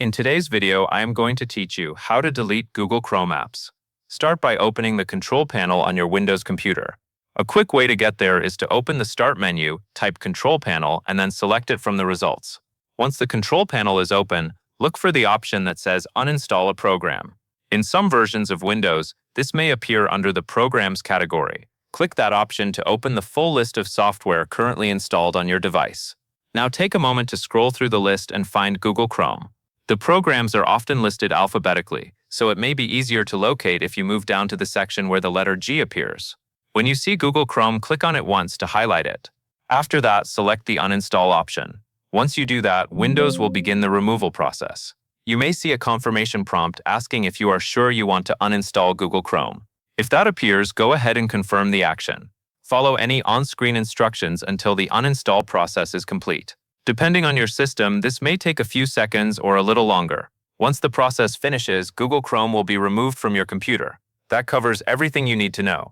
In today's video, I am going to teach you how to delete Google Chrome apps. Start by opening the control panel on your Windows computer. A quick way to get there is to open the Start menu, type Control Panel, and then select it from the results. Once the control panel is open, look for the option that says Uninstall a program. In some versions of Windows, this may appear under the Programs category. Click that option to open the full list of software currently installed on your device. Now take a moment to scroll through the list and find Google Chrome. The programs are often listed alphabetically, so it may be easier to locate if you move down to the section where the letter G appears. When you see Google Chrome, click on it once to highlight it. After that, select the Uninstall option. Once you do that, Windows will begin the removal process. You may see a confirmation prompt asking if you are sure you want to uninstall Google Chrome. If that appears, go ahead and confirm the action. Follow any on-screen instructions until the uninstall process is complete. Depending on your system, this may take a few seconds or a little longer. Once the process finishes, Google Chrome will be removed from your computer. That covers everything you need to know.